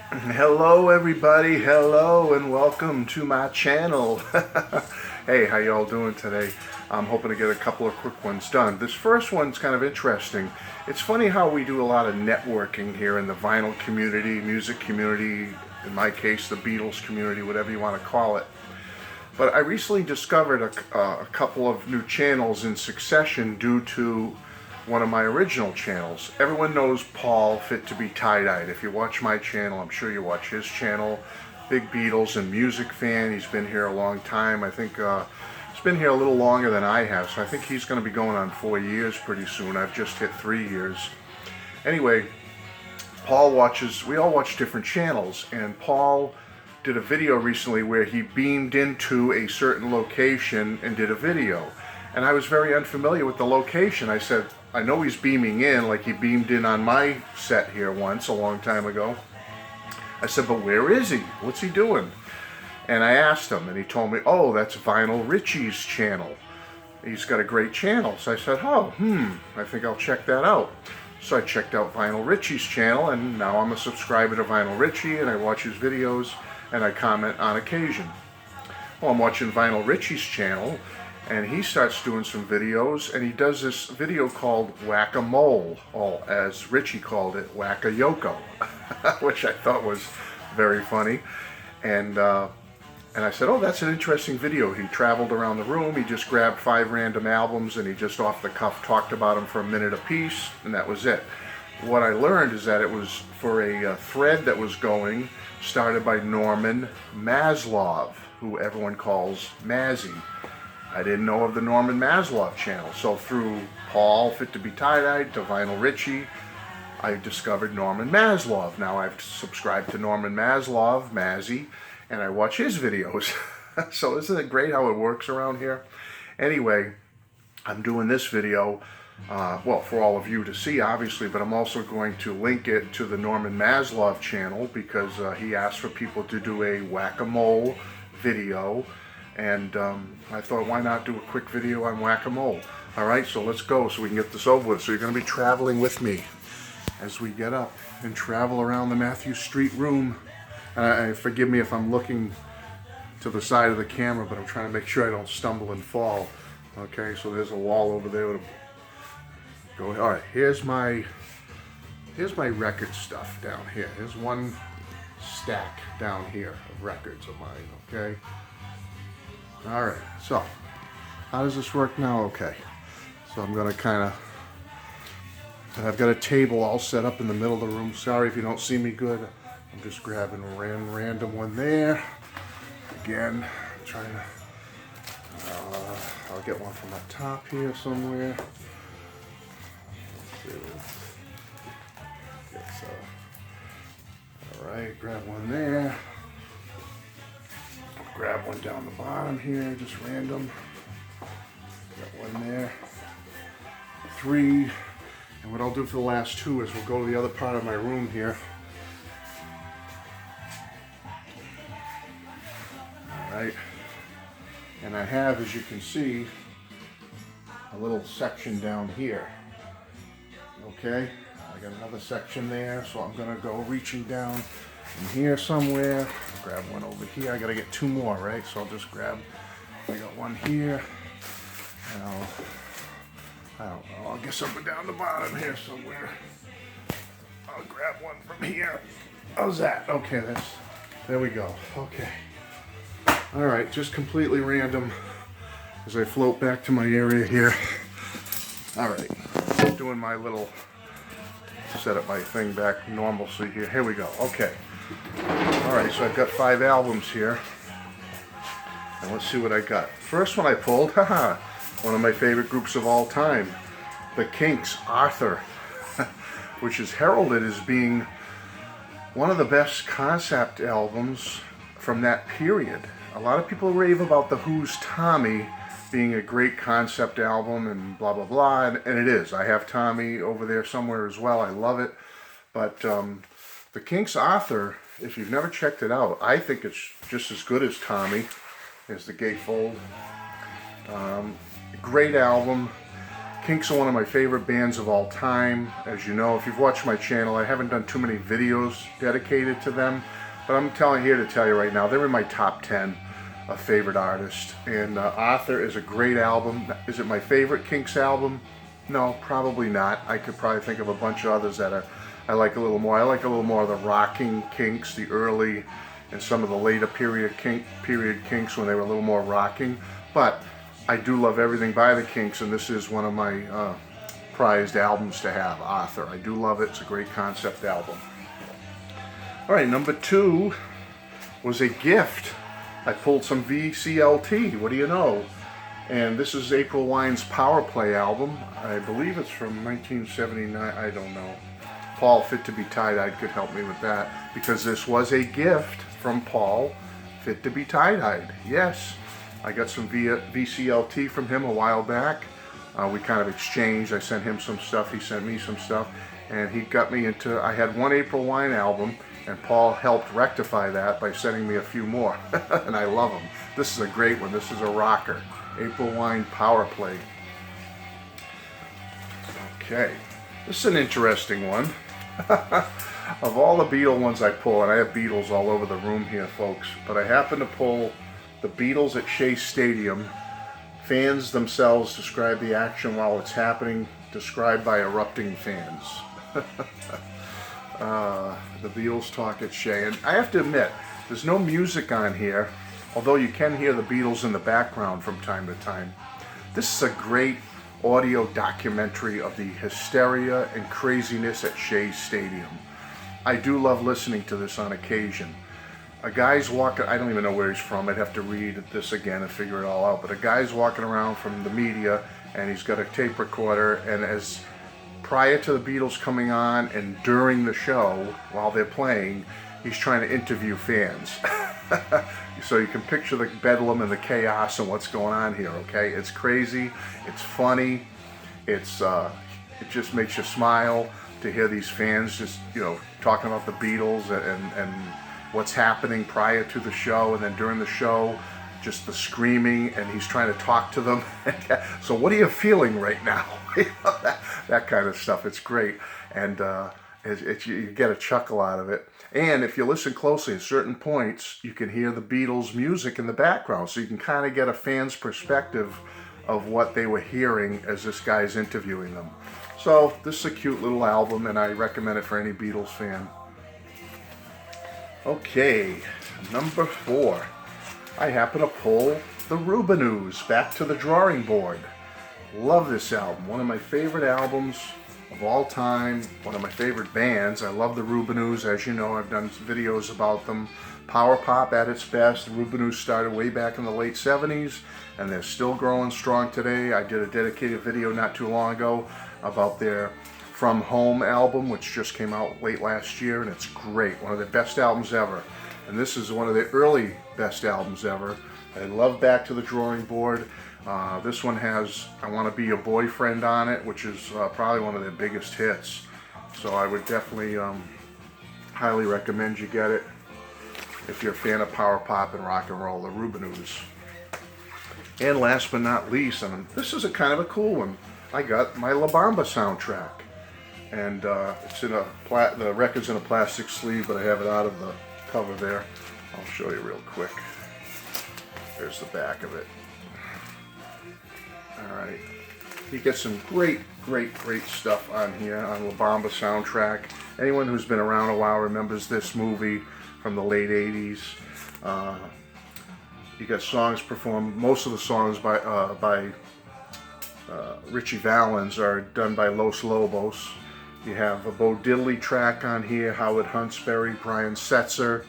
Hello everybody, hello and welcome to my channel. Hey, how y'all doing today? I'm hoping to get a couple of quick ones done. This first one's kind of interesting. It's funny how we do a lot of networking here in the vinyl community, music community, in my case the Beatles community, whatever you want to call it. But I recently discovered a couple of new channels in succession due to one of my original channels. Everyone knows Paul Fit to Be Tie-Dyed. If you watch my channel, I'm sure you watch his channel. Big Beatles and music fan. He's been here a long time. I think he's been here a little longer than I have, so I think he's going to be going on 4 years pretty soon. I've just hit 3 years. Anyway, we all watch different channels, and Paul did a video recently where he beamed into a certain location and did a video. And I was very unfamiliar with the location. I said, I know he's beaming in, like he beamed in on my set here once, a long time ago. I said, but where is he? What's he doing? And I asked him, and he told me, oh, that's Vinyl Richie's channel. He's got a great channel. So I said, oh, I think I'll check that out. So I checked out Vinyl Richie's channel, and now I'm a subscriber to Vinyl Richie, and I watch his videos, and I comment on occasion. Well, I'm watching Vinyl Richie's channel, and he starts doing some videos, and he does this video called Whack-A-Mole, or as Richie called it, Whack-A-Yoko, which I thought was very funny. And I said, oh, that's an interesting video. He traveled around the room, he just grabbed 5 random albums, and he just off the cuff talked about them for a minute apiece, and that was it. What I learned is that it was for a thread that was going, started by Norman Maslov, who everyone calls Mazzy. I didn't know of the Norman Maslov channel, so through Paul Fit to Be Tie-Dyed to Vinyl Richie, I discovered Norman Maslov. Now I've subscribed to Norman Maslov, Mazzy, and I watch his videos. So isn't it great how it works around here? Anyway, I'm doing this video, well, for all of you to see, obviously, but I'm also going to link it to the Norman Maslov channel because he asked for people to do a whack-a-mole video. And I thought, why not do a quick video on whack-a-mole? All right, so let's go so we can get this over with. So you're going to be traveling with me as we get up and travel around the Matthews Street room. Forgive me if I'm looking to the side of the camera, but I'm trying to make sure I don't stumble and fall. Okay, so there's a wall over there with a... Go. All right, here's my record stuff down here. Here's one stack down here of records of mine, okay? Alright, so how does this work now? Okay, so I'm going to I've got a table all set up in the middle of the room. Sorry if you don't see me good. I'm just grabbing a random one there. Again, I'm trying to, I'll get one from the top here somewhere. Alright, grab one there. Grab one down the bottom here, just random. Got one there. 3. And what I'll do for the last 2 is we'll go to the other part of my room here. Alright. And I have, as you can see, a little section down here. Okay? I got another section there, so I'm going to go reaching down in here somewhere. Grab one over here. I gotta get 2 more, right? So I'll just grab, I got one here, and I don't know, I'll guess up and down the bottom here somewhere. I'll grab one from here. How's that? Okay, there we go. Okay. Alright, just completely random as I float back to my area here. Alright, doing my little, set up my thing back normalcy here. Here we go. Okay. Alright, so I've got 5 albums here. And let's see what I got. First one I pulled, one of my favorite groups of all time. The Kinks' Arthur, which is heralded as being one of the best concept albums from that period. A lot of people rave about The Who's Tommy being a great concept album and blah blah blah, and it is. I have Tommy over there somewhere as well. I love it. But the Kinks' Arthur, if you've never checked it out, I think it's just as good as Tommy, as the gatefold. Great album. Kinks are one of my favorite bands of all time. As you know, if you've watched my channel, I haven't done too many videos dedicated to them, but I'm here to tell you right now, they're in my top 10 of favorite artists. And Author is a great album. Is it my favorite Kinks album? No, probably not. I could probably think of a bunch of others that I like a little more. I like a little more of the rocking Kinks, the early and some of the later period Kinks when they were a little more rocking. But I do love everything by the Kinks, and this is one of my prized albums to have, Author. I do love it. It's a great concept album. All right, number 2 was a gift. I pulled some VCLT, what do you know? And this is April Wine's Power Play album. I believe it's from 1979, I don't know. Paul, Fit to Be Tie-Dyed, could help me with that, because this was a gift from Paul, Fit to Be Tie-Dyed. Yes, I got some VCLT from him a while back. We kind of exchanged. I sent him some stuff, he sent me some stuff, and he got me into, I had one April Wine album, and Paul helped rectify that by sending me a few more, and I love them. This is a great one. This is a rocker. April Wine Power Play. Okay, this is an interesting one. Of all the Beatle ones I pull, and I have Beatles all over the room here, folks, but I happen to pull the Beatles at Shea Stadium. Fans themselves describe the action while it's happening, described by erupting fans. The Beatles talk at Shea, and I have to admit, there's no music on here, although you can hear the Beatles in the background from time to time. This is a great audio documentary of the hysteria and craziness at Shea Stadium. I do love listening to this on occasion. A guy's walking, I don't even know where he's from, I'd have to read this again and figure it all out, but a guy's walking around from the media, and he's got a tape recorder, and as prior to the Beatles coming on and during the show, while they're playing, he's trying to interview fans. So you can picture the bedlam and the chaos and what's going on here, okay? It's crazy, it's funny, it just makes you smile to hear these fans just, you know, talking about the Beatles and what's happening prior to the show, and then during the show, just the screaming, and he's trying to talk to them. So what are you feeling right now? that kind of stuff. It's great, and you get a chuckle out of it. And if you listen closely at certain points, you can hear the Beatles music in the background, so you can kind of get a fan's perspective of what they were hearing as this guy's interviewing them. So this is a cute little album, and I recommend it for any Beatles fan. Okay, number 4. I happen to pull the Rubinoos, Back to the Drawing Board. Love this album. One of my favorite albums of all time. One of my favorite bands. I love the Rubinoos. As you know, I've done videos about them. Power pop at its best. The Rubinoos started way back in the late 70s, and they're still growing strong today. I did a dedicated video not too long ago about their From Home album, which just came out late last year, and it's great. One of the best albums ever. And this is one of the early best albums ever. I love Back to the Drawing Board. This one has I Want to Be Your Boyfriend on it, which is probably one of their biggest hits. So I would definitely highly recommend you get it if you're a fan of power pop and rock and roll, the Rubinoos. And last but not least, and this is a kind of a cool one, I got my La Bamba soundtrack. And it's in the record's in a plastic sleeve, but I have it out of the cover there. I'll show you real quick. There's the back of it. Alright. You get some great stuff on here on La Bamba soundtrack. Anyone who's been around a while remembers this movie from the late 80s. You got songs performed, most of the songs by Richie Valens are done by Los Lobos. You have a Bo Diddley track on here, Howard Huntsberry, Brian Setzer,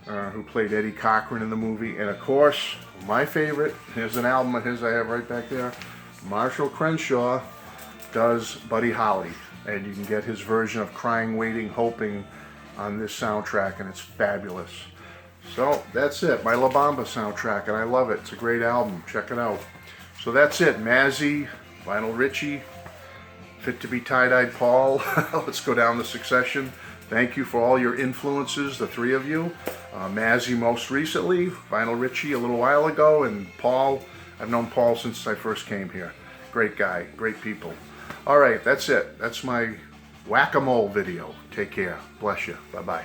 who played Eddie Cochran in the movie, and of course, my favorite, here's an album of his I have right back there, Marshall Crenshaw does Buddy Holly, and you can get his version of Crying, Waiting, Hoping on this soundtrack, and it's fabulous. So that's it, my La Bamba soundtrack, and I love it. It's a great album. Check it out. So that's it, Mazzy, Vinyl Richie, Fit to Be Tie-Dyed Paul. Let's go down the succession. Thank you for all your influences, the three of you. Mazzy most recently, Vinyl Richie a little while ago, and Paul, I've known Paul since I first came here. Great guy, great people. All right, that's it. That's my whack-a-mole video. Take care. Bless you. Bye-bye.